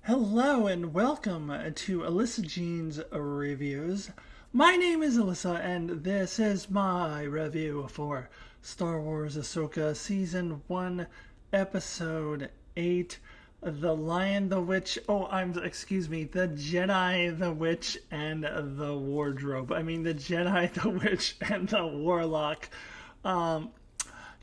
Hello and welcome to Alyssa Jean's Reviews. My name is Alyssa and this is my review for Star Wars Ahsoka Season 1, Episode 8, The Lion, the Witch, the Jedi, the Witch, and the Wardrobe. The Jedi, the Witch, and the Warlock.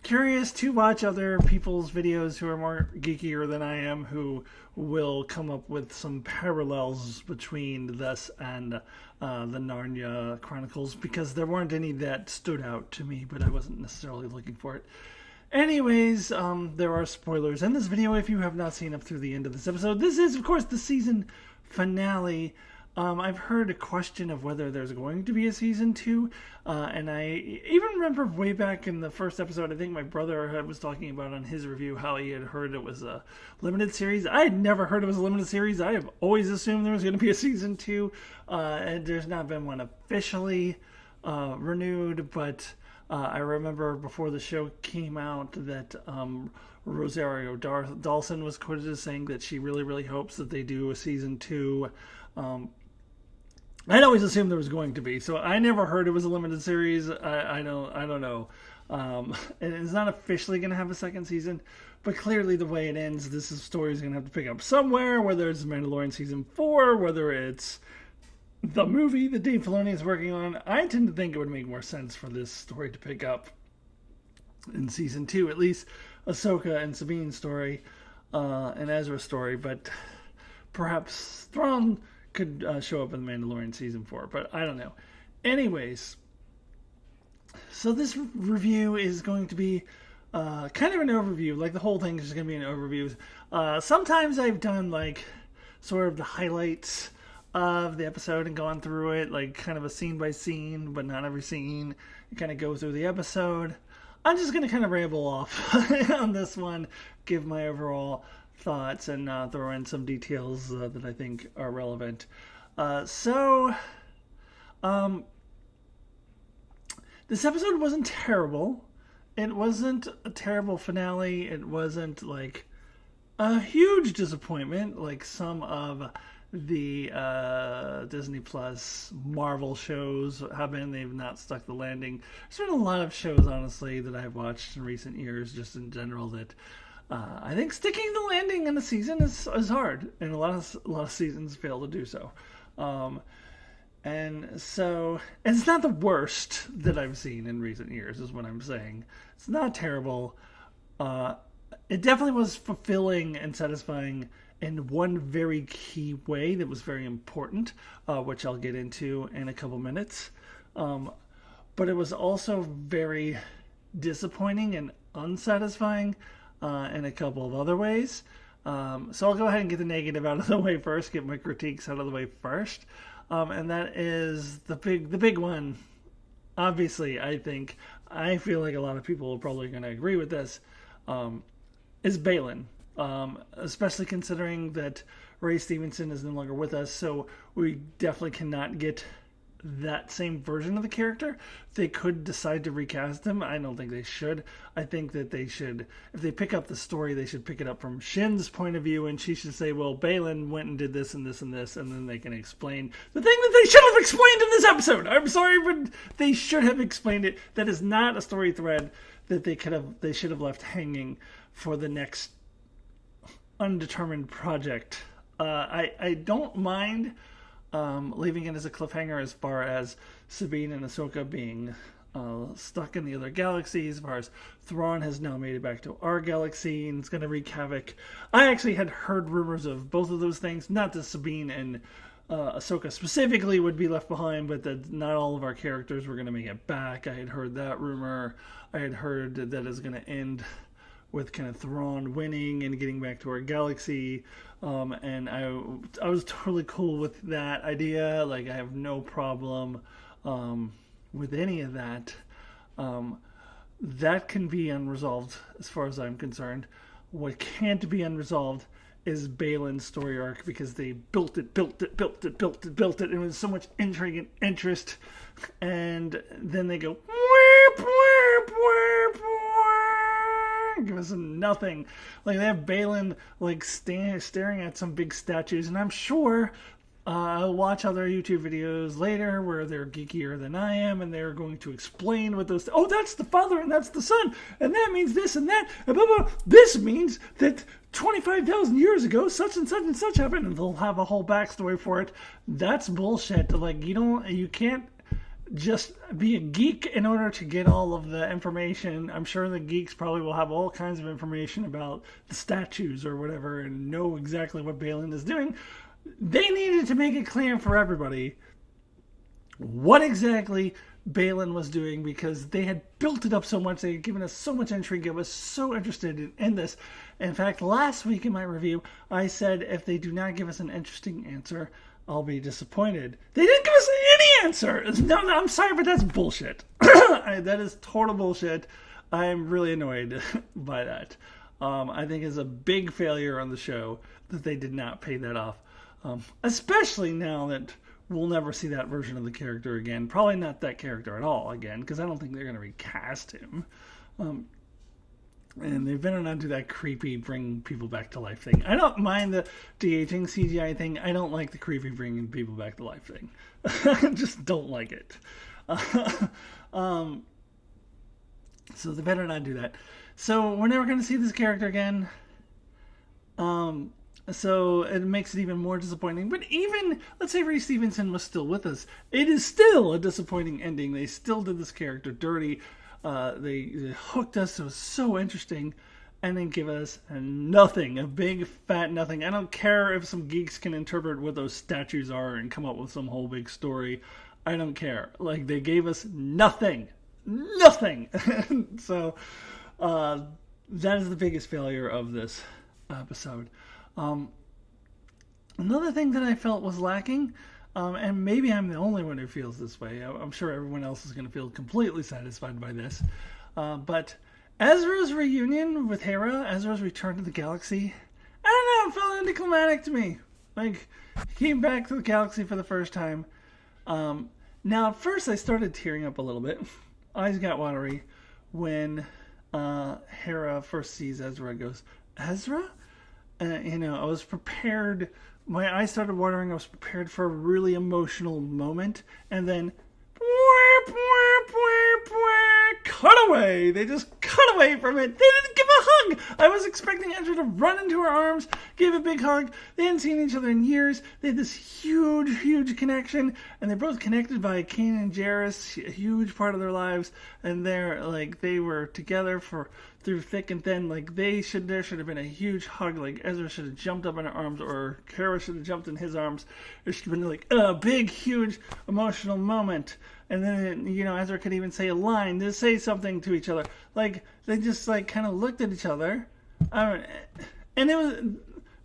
Curious to watch other people's videos who are more geekier than I am, who will come up with some parallels between this and the Narnia Chronicles, because there weren't any that stood out to me, but I wasn't necessarily looking for it. Anyways, there are spoilers in this video if you have not seen up through the end of this episode. This is, of course, the season finale. I've heard a question of whether there's going to be a season 2, and I even remember way back in the first episode, I think my brother was talking about on his review how he had heard it was a limited series. I had never heard it was a limited series. I have always assumed there was going to be a season 2, and there's not been one officially renewed, but I remember before the show came out that Rosario Dawson was quoted as saying that she really, really hopes that they do a season 2. I'd always assumed there was going to be, so I never heard it was a limited series. I don't know. And it's not officially going to have a second season, but clearly the way it ends, this story is going to have to pick up somewhere, whether it's Mandalorian Season 4, whether it's the movie that Dave Filoni is working on. I tend to think it would make more sense for this story to pick up in Season 2, at least Ahsoka and Sabine's story, and Ezra's story, but perhaps Thrawn could show up in The Mandalorian Season 4, but I don't know. Anyways, so this review is going to be kind of an overview. Like, the whole thing is just going to be an overview. Sometimes I've done, like, sort of the highlights of the episode and gone through it, like, kind of a scene by scene, but not every scene. You kind of go through the episode. I'm just going to kind of ramble off on this one, give my overall thoughts, and throw in some details that I think are relevant. This episode wasn't terrible. It wasn't a terrible finale. It wasn't like a huge disappointment like some of the Disney Plus Marvel shows have been. They've not stuck the landing. There's been a lot of shows, honestly, that I've watched in recent years, just in general, that I think sticking the landing in a season is hard, and a lot of seasons fail to do so. And so it's not the worst that I've seen in recent years, is what I'm saying. It's not terrible. It definitely was fulfilling and satisfying in one very key way that was very important, which I'll get into in a couple minutes. But it was also very disappointing and unsatisfying in a couple of other ways. So I'll go ahead and get the negative out of the way first, get my critiques out of the way first. And that is the big one. Obviously, I feel like a lot of people are probably going to agree with this, is Baylan. Especially considering that Ray Stevenson is no longer with us, so we definitely cannot get that same version of the character. They could decide to recast him. I don't think they should. I think that they should, if they pick up the story, they should pick it up from Shin's point of view, and she should say, well, Baylan went and did this and this and this, and then they can explain the thing that they should have explained in this episode. I'm sorry, but they should have explained it. That is not a story thread that they should have left hanging for the next undetermined project. I don't mind leaving it as a cliffhanger as far as Sabine and Ahsoka being stuck in the other galaxy, as far as Thrawn has now made it back to our galaxy and it's going to wreak havoc. I actually had heard rumors of both of those things, not that Sabine and Ahsoka specifically would be left behind, but that not all of our characters were going to make it back. I had heard that rumor. I had heard that it's going to end with kind of Thrawn winning and getting back to our galaxy. And I was totally cool with that idea. Like, I have no problem with any of that. That can be unresolved as far as I'm concerned. What can't be unresolved is Balin's story arc, because they built it. And it was so much intrigue and interest. And then they go, give us nothing. Like, they have Balin like staring at some big statues, and I'm sure I'll watch other YouTube videos later where they're geekier than I am, and they're going to explain what those. Oh, that's the father, and that's the son, and that means this and that, and blah blah. This means that 25,000 years ago, such and such and such happened, and they'll have a whole backstory for it. That's bullshit. Like, you can't just be a geek in order to get all of the information. I'm sure the geeks probably will have all kinds of information about the statues or whatever and know exactly what Balin is doing. They needed to make it clear for everybody what exactly Balin was doing, because they had built it up so much. They had given us so much intrigue. I was so interested in this. In fact, last week in my review, I said if they do not give us an interesting answer, I'll be disappointed. They didn't give us any answer. No, I'm sorry, but that's bullshit. That is total bullshit. I'm really annoyed by that. I think it's a big failure on the show that they did not pay that off. Especially now that we'll never see that version of the character again. Probably not that character at all again, because I don't think they're going to recast him. And they better not do that creepy bring people back to life thing. I don't mind the de-aging CGI thing. I don't like the creepy bringing people back to life thing. I just don't like it. So they better not do that. So we're never going to see this character again. So it makes it even more disappointing. But even, let's say Ray Stevenson was still with us, it is still a disappointing ending. They still did this character dirty. They hooked us. It was so interesting. And then give us nothing. A big fat nothing. I don't care if some geeks can interpret what those statues are and come up with some whole big story. I don't care. Like, they gave us nothing. Nothing. So that is the biggest failure of this episode. Another thing that I felt was lacking, and maybe I'm the only one who feels this way. I'm sure everyone else is going to feel completely satisfied by this. But Ezra's reunion with Hera, Ezra's return to the galaxy, I don't know, it felt anticlimactic to me. Like, he came back to the galaxy for the first time. Now, at first I started tearing up a little bit. Eyes got watery when Hera first sees Ezra and goes, Ezra? I was prepared. My eyes started watering. I was prepared for a really emotional moment. And then, cut away. They just cut away from it. They didn't give a hug. I was expecting Ezra to run into her arms, give a big hug. They hadn't seen each other in years. They had this huge, huge connection. And they're both connected by Kanan and Jarrus, a huge part of their lives. And they were together through thick and thin. Like, there should have been a huge hug. Like, Ezra should have jumped up in her arms, or Hera should have jumped in his arms. There should have been like a big, huge emotional moment. And then, Ezra could even say a line, just say something to each other. Like, they just kind of looked at each other. And it was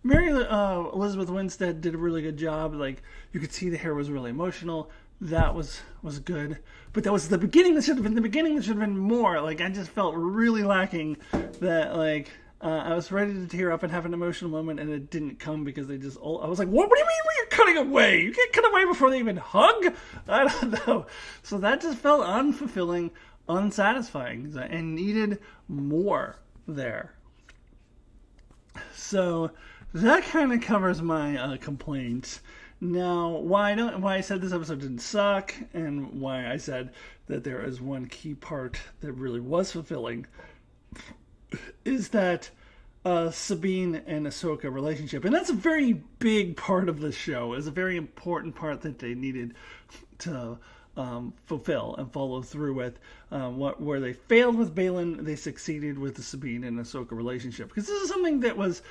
Mary Elizabeth Winstead did a really good job. Like, you could see the hair was really emotional. That was good. But that was the beginning. That should have been the beginning. That should have been more. Like, I just felt really lacking that, I was ready to tear up and have an emotional moment, and it didn't come because I was like, what do you mean you're cutting away? You can't cut away before they even hug? I don't know. So that just felt unfulfilling, unsatisfying, and needed more there. So that kind of covers my complaints. Now, why I said this episode didn't suck, and why I said that there is one key part that really was fulfilling, is that Sabine and Ahsoka relationship. And that's a very big part of the show. It's a very important part that they needed to fulfill and follow through with. Where they failed with Balin, they succeeded with the Sabine and Ahsoka relationship. Because this is something that was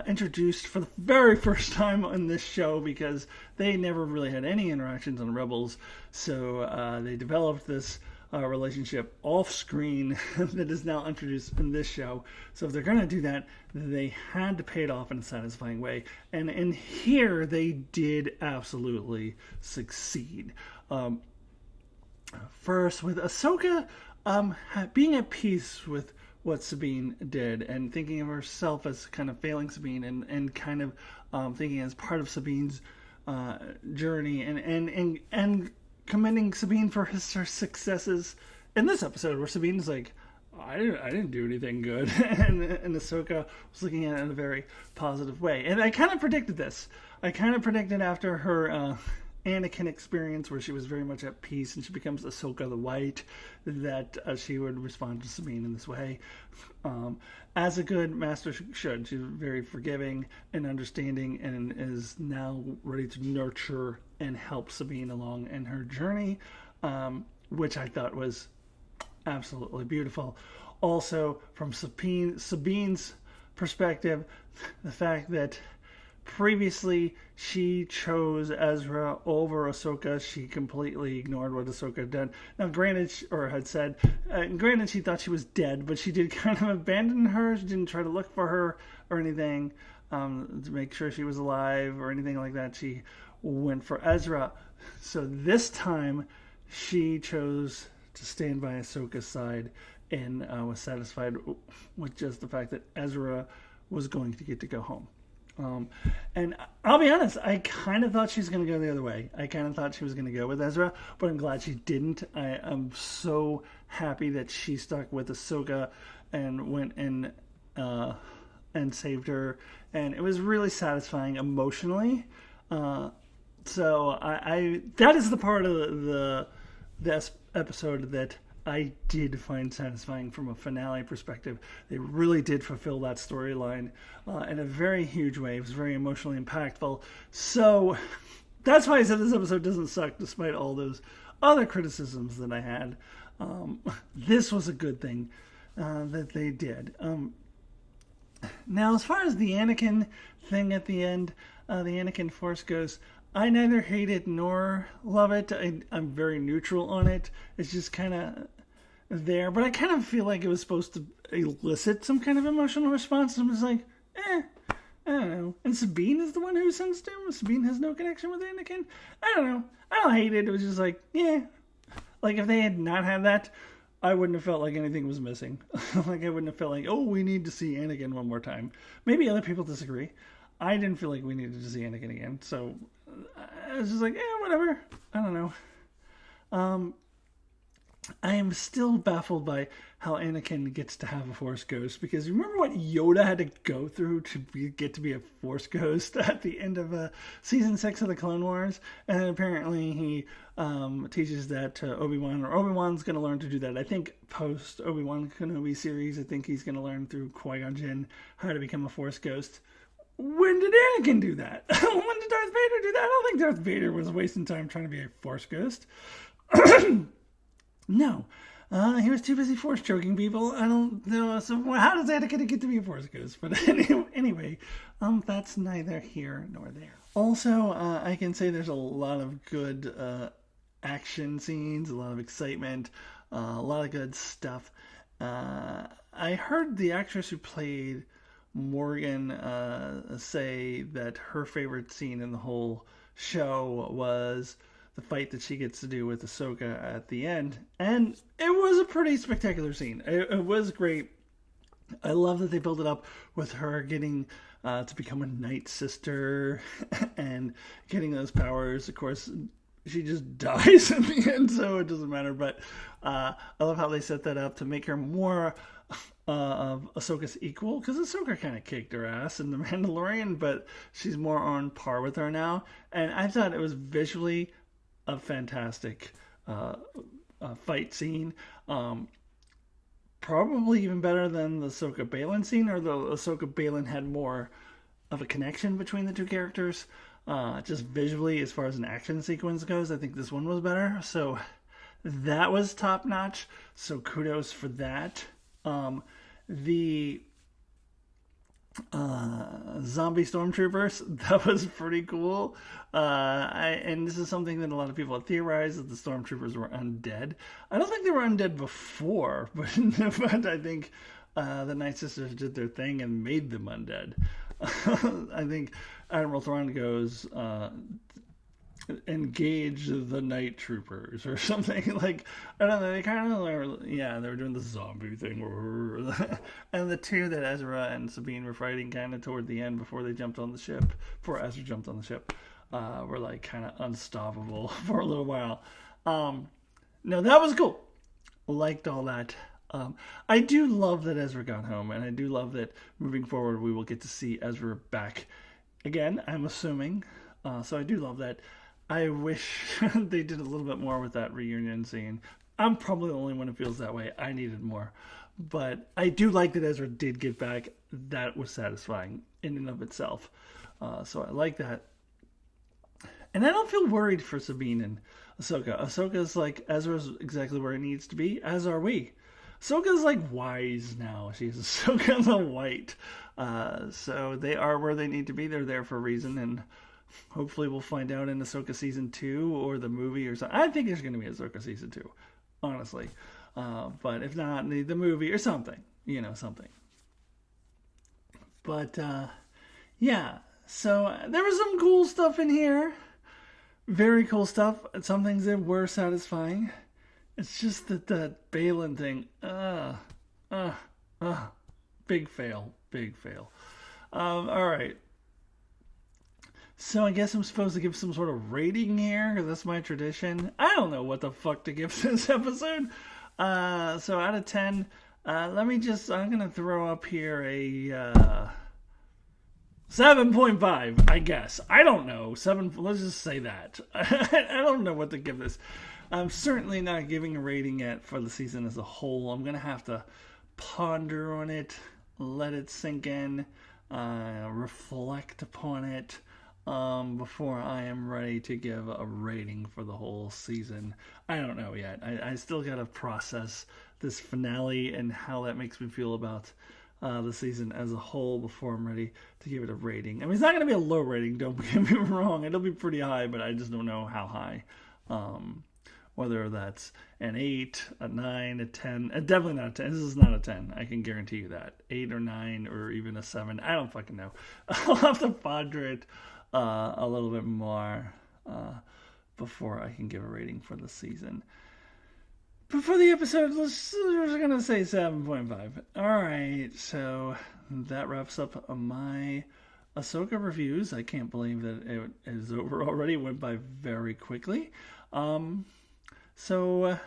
introduced for the very first time on this show, because they never really had any interactions on Rebels. So they developed this relationship off screen that is now introduced in this show. So if they're going to do that, they had to pay it off in a satisfying way. And in here, they did absolutely succeed. First, with Ahsoka being at peace with what Sabine did, and thinking of herself as kind of failing Sabine, and kind of thinking as part of Sabine's journey, and commending Sabine for her successes in this episode, where Sabine's like, I didn't do anything good, and Ahsoka was looking at it in a very positive way. And I kind of predicted this. I kind of predicted after her Anakin experience, where she was very much at peace, and she becomes Ahsoka the White, that she would respond to Sabine in this way. As a good master should. She's very forgiving and understanding, and is now ready to nurture and help Sabine along in her journey, which I thought was absolutely beautiful. Also, from Sabine's perspective, the fact that previously she chose Ezra over Ahsoka, she completely ignored what Ahsoka had done. Now, granted, granted she thought she was dead, but she did kind of abandon her. She didn't try to look for her or anything to make sure she was alive or anything like that. She went for Ezra. So this time, she chose to stand by Ahsoka's side, and was satisfied with just the fact that Ezra was going to get to go home. And I'll be honest, I kind of thought she was going to go the other way. I kind of thought she was going to go with Ezra, but I'm glad she didn't. I am so happy that she stuck with Ahsoka and went and saved her, and it was really satisfying emotionally. So I that is the part of this episode that I did find satisfying from a finale perspective. They really did fulfill that storyline in a very huge way. It was very emotionally impactful. So that's why I said this episode doesn't suck, despite all those other criticisms that I had. This was a good thing that they did. Now, as far as the Anakin thing at the end, the Anakin Force goes, I neither hate it nor love it. I'm very neutral on it. It's just kind of there. But I kind of feel like it was supposed to elicit some kind of emotional response. I'm just like, I don't know. And Sabine is the one who sensed him. Sabine has no connection with Anakin. I don't know. I don't hate it. It was just like, yeah. Like, if they had not had that, I wouldn't have felt like anything was missing. Like, I wouldn't have felt like, oh, we need to see Anakin one more time. Maybe other people disagree. I didn't feel like we needed to see Anakin again. So I was just like, whatever. I don't know. I am still baffled by how Anakin gets to have a Force Ghost, because remember what Yoda had to go through to get to be a Force Ghost at the end of season 6 of the Clone Wars, and apparently he teaches that to Obi-Wan, or Obi-Wan's going to learn to do that. I think post Obi-Wan Kenobi series, I think he's going to learn through Qui-Gon Jinn how to become a Force Ghost. When did Anakin do that? When did Darth Vader do that? I don't think Darth Vader was wasting time trying to be a Force Ghost. No. He was too busy Force choking people. I don't know. So how does Anakin get to be a Force Ghost? But anyway, that's neither here nor there. Also, I can say there's a lot of good action scenes, a lot of excitement, a lot of good stuff. I heard the actress who played Morgan say that her favorite scene in the whole show was the fight that she gets to do with Ahsoka at the end. And it was a pretty spectacular scene. It was great. I love that they built it up with her getting to become a Night Sister and getting those powers. Of course, she just dies in the end, so it doesn't matter. But I love how they set that up to make her more of Ahsoka's equal, because Ahsoka kind of kicked her ass in The Mandalorian, but she's more on par with her now. And I thought it was visually a fantastic fight scene. Probably even better than the Ahsoka Baylan scene, or the Ahsoka Baylan had more of a connection between the two characters. Just visually, as far as an action sequence goes, I think this one was better. So that was top notch. So kudos for that. The zombie stormtroopers, that was pretty cool. And this is something that a lot of people have theorized, that the stormtroopers were undead. I don't think they were undead before, but I think the Night Sisters did their thing and made them undead. I think Admiral Thrawn goes, engage the night troopers or something. Like, I don't know, they kind of are, yeah, they were doing the zombie thing. And the two that Ezra and Sabine were fighting kind of toward the end before they jumped on the ship, before Ezra jumped on the ship, were like kind of unstoppable for a little while. No, that was cool. Liked all that. I do love that Ezra got home, and I do love that moving forward we will get to see Ezra back again, I'm assuming. So I do love that. I wish they did a little bit more with that reunion scene. I'm probably the only one who feels that way. I needed more. But I do like that Ezra did get back. That was satisfying in and of itself. So I like that. And I don't feel worried for Sabine and Ahsoka. Ahsoka's like, Ezra's exactly where he needs to be, as are we. Ahsoka's like wise now. She's Ahsoka the White. So they are where they need to be. They're there for a reason, and hopefully we'll find out in Ahsoka Season 2 or the movie or something. I think there's going to be Ahsoka Season 2, honestly. But if not, the movie or something. Something. But, yeah. So there was some cool stuff in here. Very cool stuff. Some things that were satisfying. It's just that Balin thing, big fail. All right. So I guess I'm supposed to give some sort of rating here, because that's my tradition. I don't know what the fuck to give this episode. So out of 10, I'm going to throw up here a 7.5, I guess. I don't know. Let's just say that. I don't know what to give this. I'm certainly not giving a rating yet for the season as a whole. I'm going to have to ponder on it, let it sink in, reflect upon it before I am ready to give a rating for the whole season. I don't know yet. I still got to process this finale and how that makes me feel about the season as a whole before I'm ready to give it a rating. I mean, it's not going to be a low rating, don't get me wrong. It'll be pretty high, but I just don't know how high. Whether that's an 8, a 9, a 10. Definitely not a 10. This is not a 10. I can guarantee you that. 8 or 9 or even a 7. I don't fucking know. I'll have to ponder it a little bit more before I can give a rating for the season. But for the episode, we're going to say 7.5. Alright, so that wraps up my Ahsoka reviews. I can't believe that it is over already. It went by very quickly. So,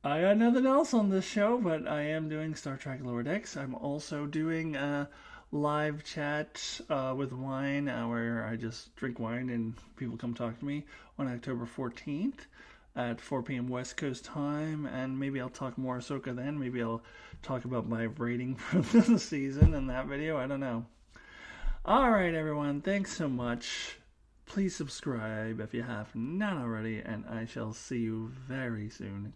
I got nothing else on this show, but I am doing Star Trek Lower Decks. I'm also doing a live chat with wine, where I just drink wine and people come talk to me on October 14th at 4 p.m. West Coast time, and maybe I'll talk more Ahsoka then. Maybe I'll talk about my rating for the season in that video. I don't know. Alright, everyone. Thanks so much. Please subscribe if you have not already, and I shall see you very soon.